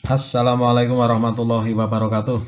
Assalamualaikum warahmatullahi wabarakatuh.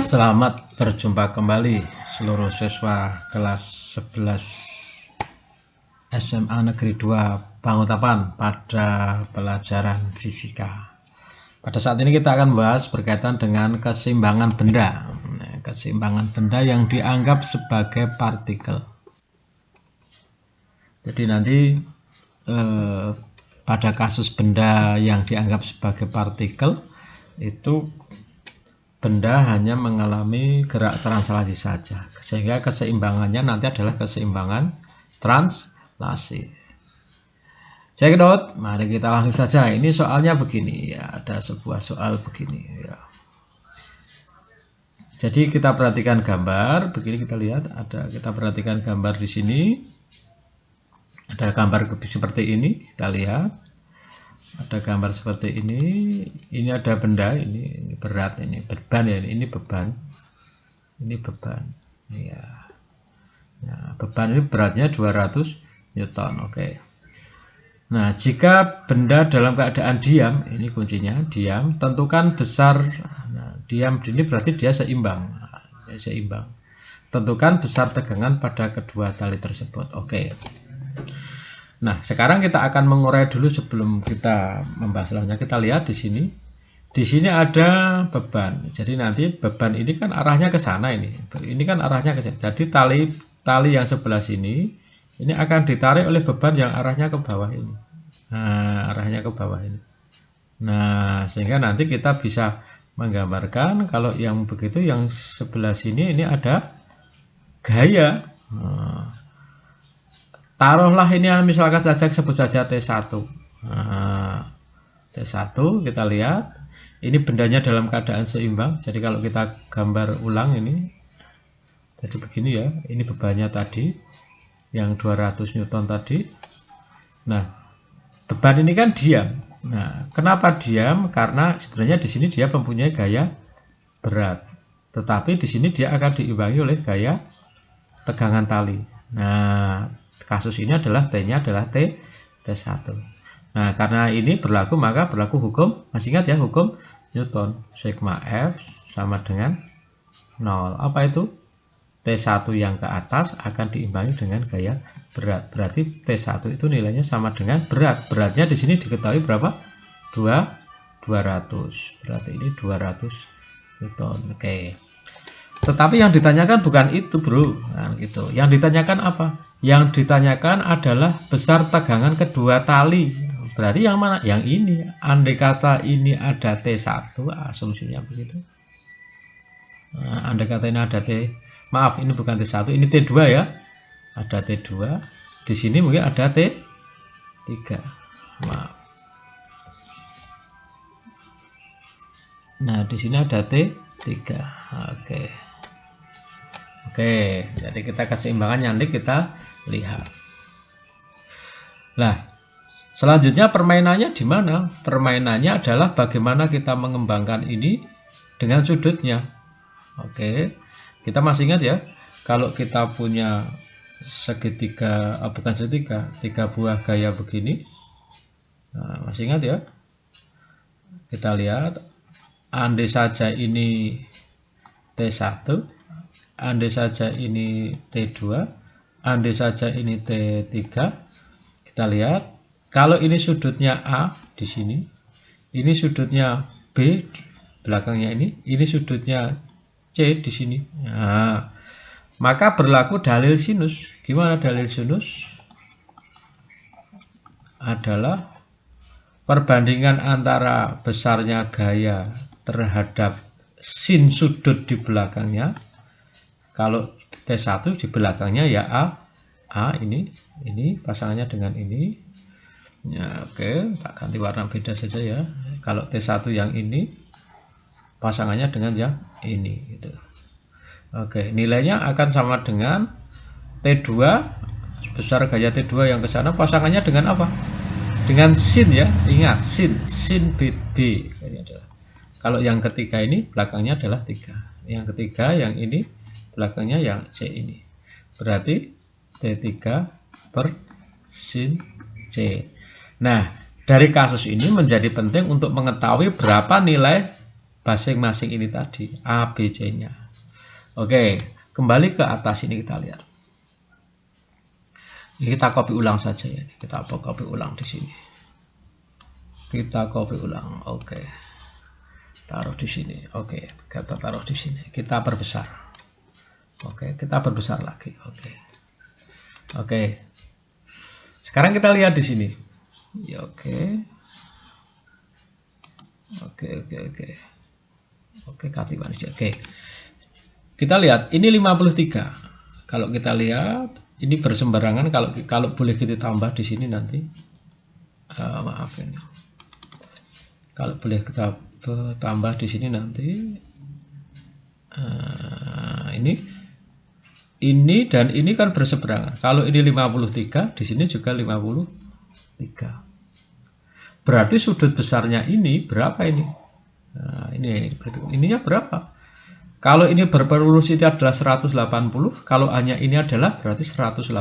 Selamat berjumpa kembali seluruh siswa kelas 11 SMA Negeri 2 Pangutapan pada pelajaran fisika. Pada saat ini kita akan membahas berkaitan dengan keseimbangan benda. Keseimbangan benda yang dianggap sebagai partikel. Jadi nanti pada kasus benda yang dianggap sebagai partikel itu benda hanya mengalami gerak translasi saja, sehingga keseimbangannya nanti adalah keseimbangan translasi. Cekidot, mari kita langsung saja. Ini soalnya begini ya, ada sebuah soal begini ya. Jadi kita perhatikan gambar, begini kita lihat kita perhatikan gambar di sini. Ada gambar seperti ini, kita lihat. Ada gambar seperti ini ada benda, ini berat, ini beban ya, ini beban. Ini beban. Ya. Nah, beban ini beratnya 200 Newton, oke. Nah, jika benda dalam keadaan diam, ini kuncinya, diam, tentukan besar. Nah, diam ini berarti dia seimbang. Nah, seimbang. Tentukan besar tegangan pada kedua tali tersebut. Oke. Nah, sekarang kita akan mengurai dulu sebelum kita membahas selanjutnya. Kita lihat di sini. Di sini ada beban. Jadi nanti beban ini kan arahnya ke sana ini. Ini kan arahnya ke sana. Jadi tali yang sebelah sini ini akan ditarik oleh beban yang arahnya ke bawah ini. Nah, arahnya ke bawah ini. Nah, sehingga nanti kita bisa menggambarkan kalau yang begitu yang sebelah sini ini ada gaya. Nah, taruhlah ini misalkan saja sebut saja T1. Nah, T1 kita lihat. Ini bendanya dalam keadaan seimbang. Jadi kalau kita gambar ulang ini. Jadi begini ya. Ini bebannya tadi. Yang 200 Newton tadi. Nah, beban ini kan diam. Nah, kenapa diam? Karena sebenarnya di sini dia mempunyai gaya berat. Tetapi di sini dia akan diimbangi oleh gaya tegangan tali. Nah, kasus ini adalah T-nya adalah T1. Nah, karena ini berlaku, maka berlaku hukum, masih ingat ya, hukum Newton. Sigma F sama dengan 0. Apa itu? T1 yang ke atas akan diimbangi dengan gaya berat. Berarti T1 itu nilainya sama dengan berat. Beratnya di sini diketahui berapa? 200. Berarti ini 200 Newton. Oke. Tetapi yang ditanyakan bukan itu, bro. Nah, gitu. Yang ditanyakan apa? Yang ditanyakan adalah besar tegangan kedua tali. Berarti yang mana? Yang ini. Andai kata ini ada T1, asumsinya begitu. Nah, andai kata ini ada maaf, ini bukan T1, ini T2 ya. Ada T2. Di sini mungkin ada T3. Maaf. Nah, di sini ada T3. Oke. Oke, jadi kita keseimbangan nanti kita lihat. Nah, selanjutnya permainannya di mana? Permainannya adalah bagaimana kita mengembangkan ini dengan sudutnya. Oke, kita masih ingat ya, kalau kita punya segitiga, bukan segitiga, 3 buah gaya begini. Nah, masih ingat ya? Kita lihat, andai saja ini T1, andai saja ini T2, andai saja ini T3. Kita lihat, kalau ini sudutnya A di sini, ini sudutnya B belakangnya ini sudutnya C di sini. Nah, maka berlaku dalil sinus. Gimana dalil sinus? Adalah perbandingan antara besarnya gaya terhadap sin sudut di belakangnya. Kalau T1 di belakangnya ya A ini pasangannya dengan ini. Ya, oke, tak ganti warna beda saja ya. Kalau T1 yang ini pasangannya dengan yang ini gitu. Oke, nilainya akan sama dengan T2 besar gaya T2 yang ke sana pasangannya dengan apa? Dengan sin ya. Ingat, sin B. Ini adalah. Kalau yang ketiga ini belakangnya adalah 3. Yang ketiga yang ini belakangnya yang C ini. Berarti T3 per sin C. Nah, Dari kasus ini menjadi penting untuk mengetahui berapa nilai masing-masing ini tadi, A, B, C-nya. Oke, kembali ke atas ini kita lihat. Ini kita copy ulang saja ya. Kita copy ulang di sini. Kita copy ulang. Oke. Taruh di sini. Oke, kita taruh di sini. Kita perbesar. Oke, kita perbesar lagi. Oke. Oke. Sekarang kita lihat di sini. Ya, oke. Oke. Oke, kati manusia. Oke. Kita lihat ini 53. Kalau kita lihat ini bersembarangan, kalau boleh kita tambah di sini nanti. Maaf ini. Kalau boleh kita tambah di sini nanti. Ini dan ini kan berseberangan. Kalau ini 53, di sini juga 53. Berarti sudut besarnya ini berapa ini? Nah, ininya berapa? Kalau ini bervelocity adalah 180, kalau hanya ini adalah berarti 180.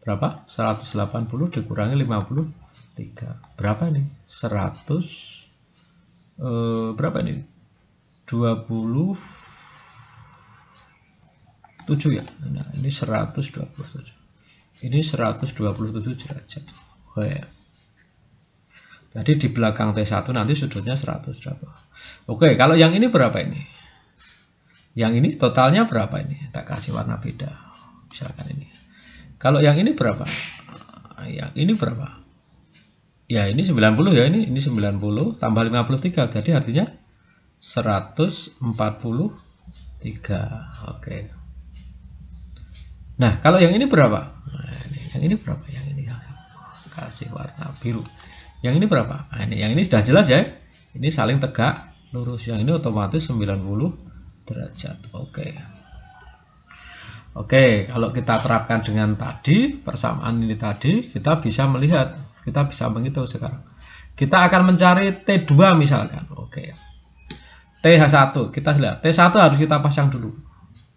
Berapa? 180 dikurangi 53. Berapa ini? 100 berapa ini? 27 ya. Nah, ini 127. Ini 127 derajat. Oke. Jadi di belakang T1 nanti sudutnya 100 derajat. Oke, kalau yang ini berapa ini? Yang ini totalnya berapa ini? Tak kasih warna beda. Misalkan ini. Kalau yang ini berapa? Yang ini berapa? Ya, ini 90 ya, ini 90 tambah 53. Jadi artinya 143. Oke. Nah, kalau yang ini berapa? Nah, yang ini berapa? Yang ini kasih warna biru. Yang ini berapa? Nah, yang ini sudah jelas ya. Ini saling tegak lurus. Yang ini otomatis 90 derajat. Oke, kalau kita terapkan dengan tadi, persamaan ini tadi, kita bisa melihat, kita bisa menghitung sekarang. Kita akan mencari T2 misalkan. Oke. TH1, kita lihat. T1 harus kita pasang dulu.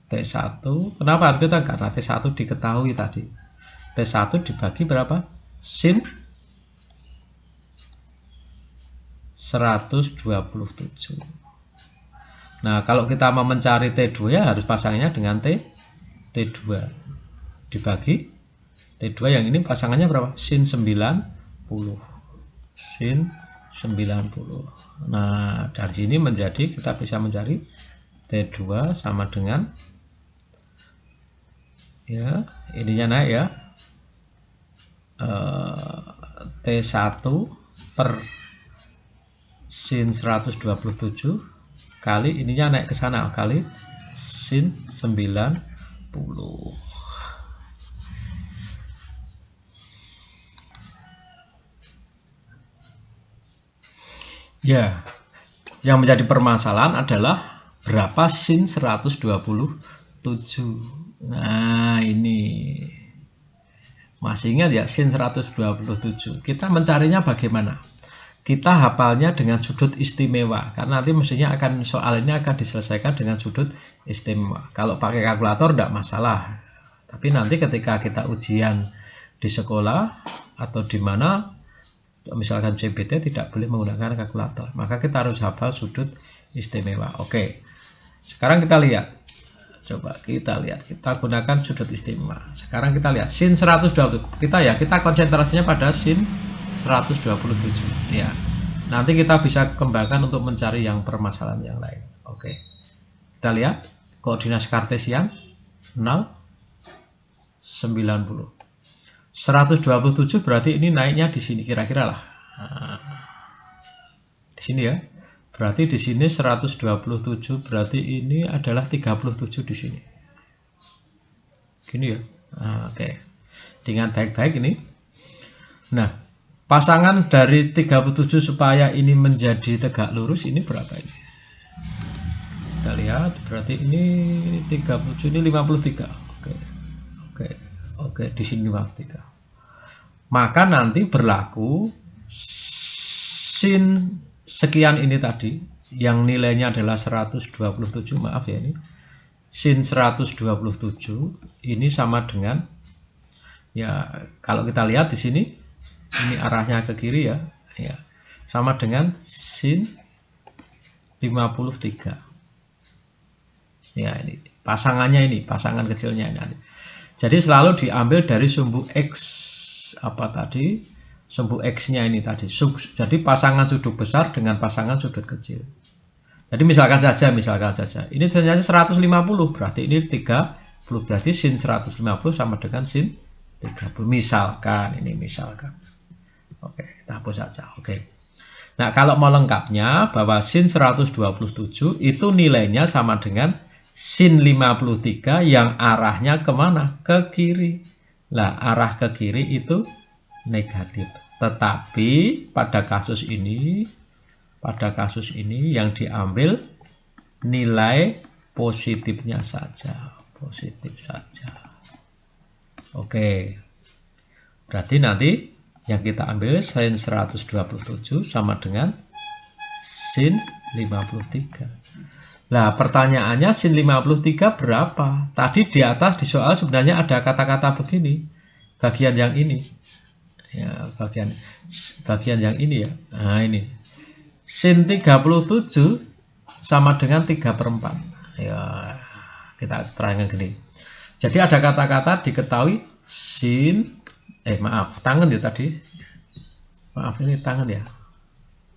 T1, kenapa harus kita? Karena T1 diketahui tadi. T1 dibagi berapa? Sin 127. Nah, kalau kita mau mencari T2 ya harus pasangnya dengan T2 dibagi T2 yang ini pasangannya berapa? Sin 90. Sin 90. Nah, dari sini menjadi kita bisa mencari T2 sama dengan ya, ininya naik ya. T1 per sin 127 kali ininya naik ke sana kali sin 90. Ya, yang menjadi permasalahan adalah berapa sin 127. Nah, ini masih ingat ya, sin 127. Kita mencarinya bagaimana? Kita hafalnya dengan sudut istimewa, karena nanti mestinya soal ini akan diselesaikan dengan sudut istimewa. Kalau pakai kalkulator tidak masalah, tapi nanti ketika kita ujian di sekolah atau di mana, misalkan CBT tidak boleh menggunakan kalkulator, maka kita harus hafal sudut istimewa. Oke, sekarang kita lihat. Coba kita lihat, kita gunakan sudut istimewa. Sekarang kita lihat sin 127. Kita konsentrasinya pada sin 127 ya. Nanti kita bisa kembangkan untuk mencari yang permasalahan yang lain. Oke. Kita lihat koordinat kartesian 0 90. 127 berarti ini naiknya di sini kira-kira lah. Nah, di sini ya. Berarti di sini 127 berarti ini adalah 37 di sini. Gini ya. Nah, oke. Dengan baik-baik ini. Nah, pasangan dari 37 supaya ini menjadi tegak lurus ini berapa ini? Kita lihat, berarti ini 37, ini 53. Oke, di sini 53. Maka nanti berlaku sin sekian ini tadi, yang nilainya adalah 127, maaf ya ini. Sin 127 ini sama dengan ya, kalau kita lihat di sini ini arahnya ke kiri ya, sama dengan sin 53. Ya, ini pasangannya, ini pasangan kecilnya ini. Jadi selalu diambil dari sumbu X apa tadi? Sumbu X-nya ini tadi. Jadi pasangan sudut besar dengan pasangan sudut kecil. Jadi misalkan saja ini ternyata 150, berarti ini 30, berarti sin 150 sama dengan sin 30. Misalkan. Oke, kita hapus saja. Oke. Nah, kalau mau lengkapnya bahwa sin 127 itu nilainya sama dengan sin 53 yang arahnya kemana? Ke kiri. Nah, arah ke kiri itu negatif. Tetapi pada kasus ini yang diambil nilai positifnya saja. Positif saja. Oke. Berarti nanti yang kita ambil sin 127 sama dengan sin 53. Nah, pertanyaannya sin 53 berapa? Tadi di atas di soal sebenarnya ada kata-kata begini. Bagian yang ini. Ya, bagian yang ini ya. Nah, ini. Sin 37 sama dengan 3/4. Ya, kita terangkan gini. Jadi ada kata-kata diketahui sin tangan ya tadi. Maaf, ini tangan ya.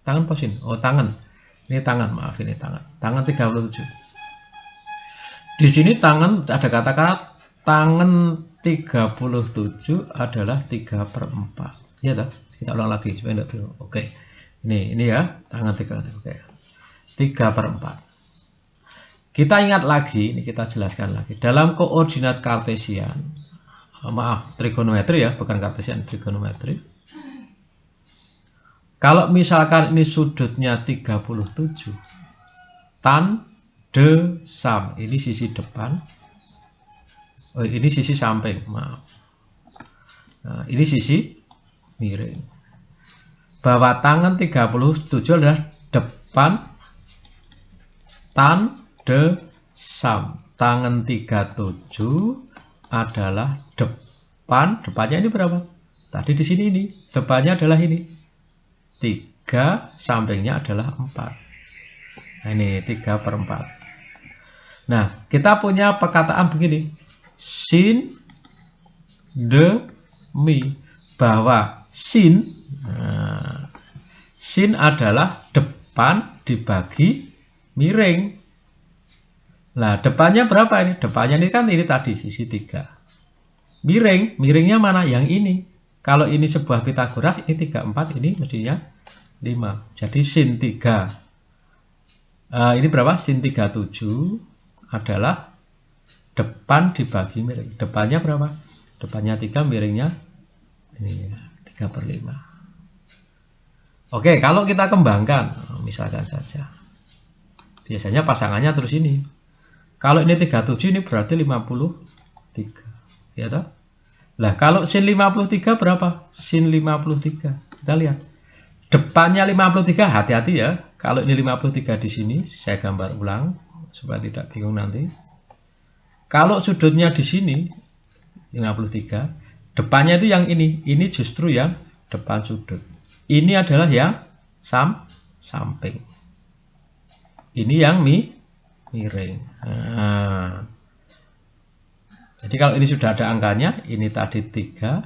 Tangan posin. Oh, tangan. Ini tangan, maaf, ini tangan. Tangan 37. Di sini tangan ada kata-kata tangan 37 adalah 3/4. Ya toh? Kita ulang lagi supaya enggak bingung. Oke. Ini ya, tangan 37. Oke. 3/4. Kita ingat lagi, ini kita jelaskan lagi. Dalam koordinat kartesian, trigonometri ya, bukan kartesian, trigonometri. Kalau misalkan ini sudutnya 37, tan de sam, ini sisi depan, ini sisi samping, maaf. Nah, ini sisi miring. Bahwa tangan 37 adalah depan tan de sam. Tangan 37 adalah depannya ini berapa? Tadi di sini ini, depannya adalah ini. 3, sampingnya adalah 4. Nah, ini 3/4. Nah, kita punya perkataan begini. Sin de mi. Bahwa sin adalah depan dibagi miring. Nah, depannya berapa ini? Depannya ini kan ini tadi, sisi 3. Miringnya mana? Yang ini. Kalau ini sebuah Pitagoras, ini 34, ini mestinya 5. Jadi sin 3. Ini berapa? Sin 37 adalah depan dibagi miring. Depannya berapa? Depannya 3, miringnya ini 3/5. Oke, kalau kita kembangkan, misalkan saja. Biasanya pasangannya terus ini. Kalau ini 37, ini berarti 53. Ya toh? Nah, kalau sin 53 berapa? Sin 53. Kita lihat. Depannya 53, hati-hati ya. Kalau ini 53 di sini, saya gambar ulang supaya tidak bingung nanti. Kalau sudutnya di sini 53, depannya itu yang ini. Ini justru yang depan sudut. Ini adalah yang samping. Ini yang miring. Nah. Jadi kalau ini sudah ada angkanya, ini tadi 3,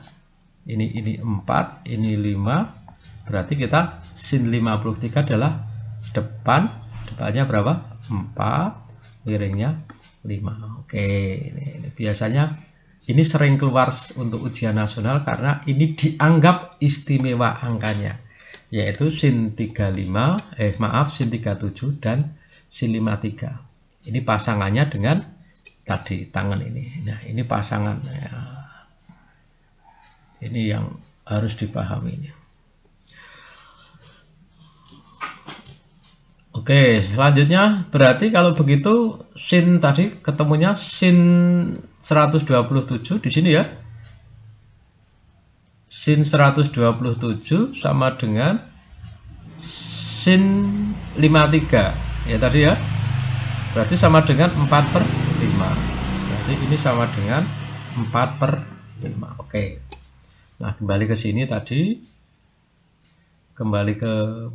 ini 4, ini 5, berarti kita sin 53 adalah depannya berapa? 4, miringnya 5. Oke, ini biasanya ini sering keluar untuk ujian nasional karena ini dianggap istimewa angkanya, yaitu sin 37 dan sin 53. Ini pasangannya dengan tadi tangan ini. Nah, ini pasangan ya. Ini yang harus dipahami ini. Oke, selanjutnya berarti kalau begitu sin tadi ketemunya sin 127 di sini ya. Sin 127 sama dengan sin 53 ya tadi ya. Berarti sama dengan 4/5. Berarti ini sama dengan 4/5. Oke. Nah, kembali ke sini tadi. kembali ke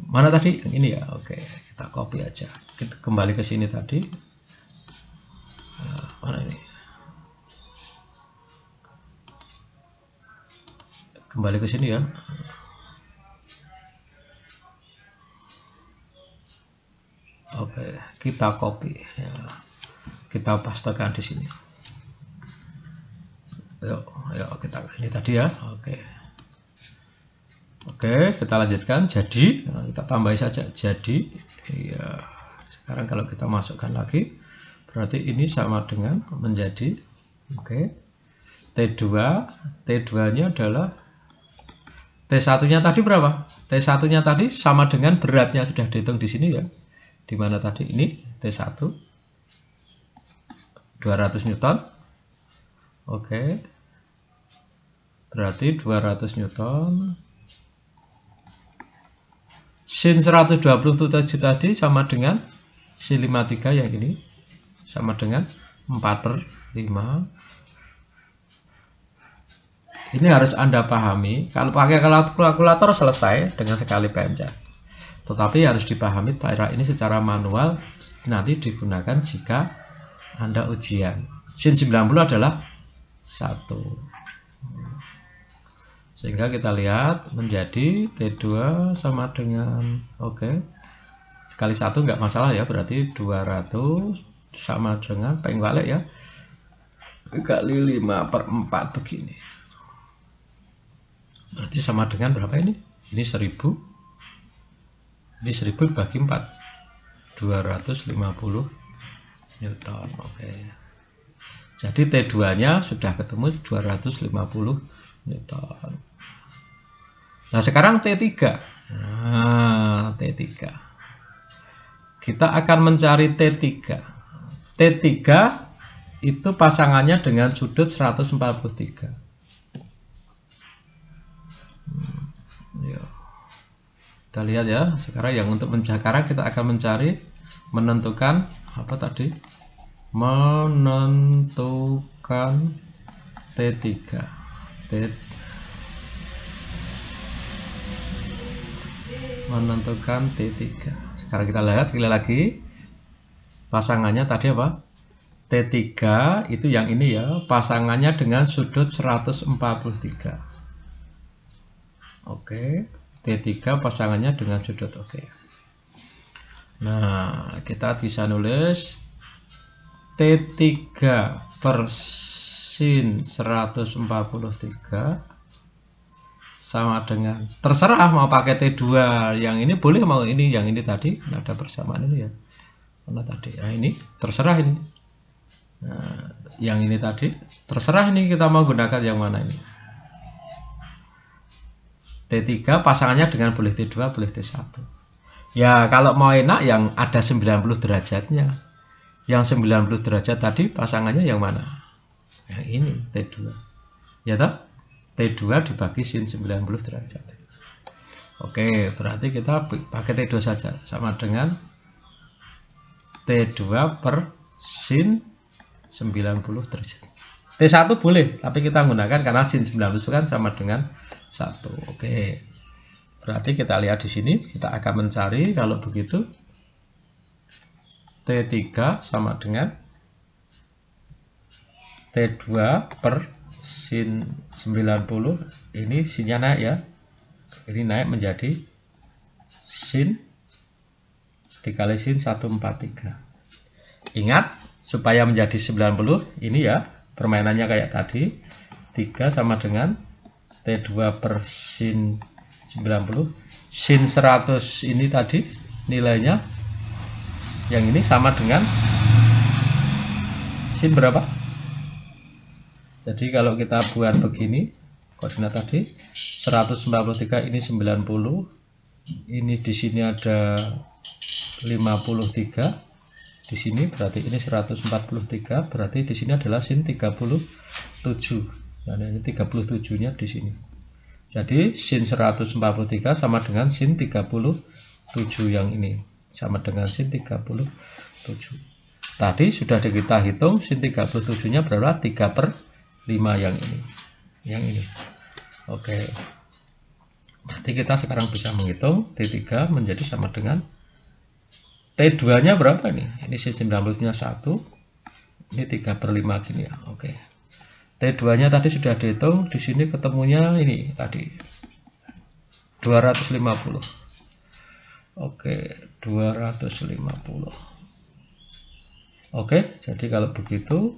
mana tadi? Yang ini ya. Oke, kita copy aja. Kita kembali ke sini tadi. Nah, mana ini? Kembali ke sini ya. Oke, kita copy ya. Kita pastekan di sini. Yuk, kita ini tadi ya. Oke, kita lanjutkan. Jadi, kita tambahi saja. Jadi, ya. Sekarang kalau kita masukkan lagi, berarti ini sama dengan menjadi T2. T2-nya adalah T1-nya tadi berapa? T1-nya tadi sama dengan beratnya sudah dihitung di sini ya. Di mana tadi? Ini T1 200 Newton. Oke. Berarti 200 Newton. Sin 127 tadi sama dengan sin 53 yang ini. Sama dengan 4/5. Ini harus Anda pahami. Kalau pakai kalkulator selesai dengan sekali pencet. Tetapi harus dipahami cara ini secara manual nanti digunakan jika Anda ujian. Sin 90 adalah 1. Sehingga kita lihat menjadi T2 sama dengan kali 1 nggak masalah ya, berarti 200 sama dengan peng balik ya, kali 5/4 begini. Berarti sama dengan berapa ini? Ini 1000. Ini 1000 bagi 4. 250 Newton. Jadi T2-nya sudah ketemu 250 Newton. Nah, sekarang T3. Nah, T3. Kita akan mencari T3. T3 itu pasangannya dengan sudut 143. Kita lihat ya. Sekarang yang untuk sekarang kita akan mencari menentukan apa tadi? Menentukan T3. Menentukan T3. Sekarang kita lihat sekali lagi. Pasangannya tadi apa? T3 itu yang ini ya, pasangannya dengan sudut 143. T3 pasangannya dengan sudut Nah, kita bisa nulis T3 per sin 143 sama dengan, terserah mau pakai T2 yang ini boleh, mau ini yang ini tadi, ada persamaan ini ya. Mana tadi? Nah, ini terserah ini. Nah, yang ini tadi terserah ini kita mau gunakan yang mana ini. T3 pasangannya dengan boleh T2, boleh T1. Ya, kalau mau enak yang ada 90 derajatnya. Yang 90 derajat tadi pasangannya yang mana? Yang ini, T2. Ya toh? T2 dibagi sin 90 derajat. Berarti kita pakai T2 saja. Sama dengan T2 per sin 90 derajat. T1 boleh, tapi kita gunakan karena sin 90 itu kan sama dengan 1. Berarti kita lihat di sini, kita akan mencari kalau begitu T3 sama dengan T2 per sin 90. Ini sinnya naik ya. Ini naik menjadi sin dikali sin 143. Ingat, supaya menjadi 90 ini ya, permainannya kayak tadi. 3 sama dengan T2 per sin 90. Sin 100 ini tadi nilainya yang ini sama dengan sin berapa? Jadi kalau kita buat begini, koordinat tadi 143 ini 90. Ini di sini ada 53. Di sini berarti ini 143, berarti di sini adalah sin 37. Nah, ini 37-nya di sini. Jadi sin 143 sama dengan sin 37 yang ini. Sama dengan sin 37. Tadi sudah kita hitung sin 37-nya berapa? 3/5 yang ini. Yang ini. Berarti kita sekarang bisa menghitung T3 menjadi sama dengan T2 nya berapa nih? Ini 90 nya 1, ini 3/5 gini ya. Oke. T2 nya tadi sudah dihitung, di sini ketemunya ini tadi 250. Oke, 250. Oke, jadi kalau begitu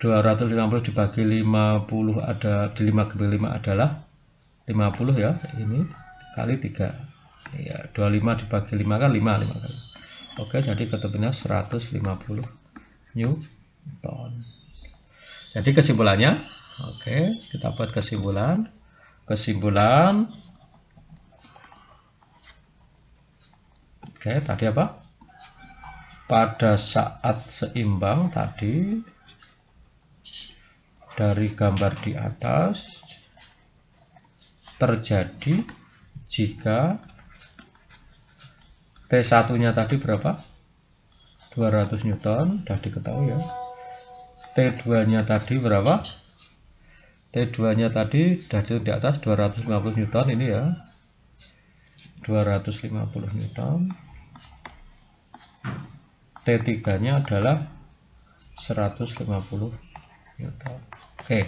250 dibagi 50 ada di 5/5 adalah 50 ya, ini kali 3. Ya, 25 dibagi 5 kan 5 kali. Oke, jadi ketemunya 150 Newton. Jadi kesimpulannya, oke, kita buat kesimpulan. Oke, tadi apa? Pada saat seimbang tadi dari gambar di atas terjadi jika T1 nya tadi berapa? 200 Newton, sudah diketahui ya. T2 nya tadi berapa? T2 nya tadi sudah di atas 250 Newton ini ya. 250 Newton. T3 nya adalah 150 Newton. Oke.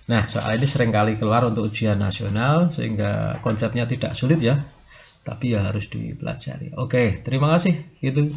Nah, soal ini seringkali keluar untuk ujian nasional sehingga konsepnya tidak sulit ya. Tapi ya harus dipelajari. Oke, terima kasih. Gitu.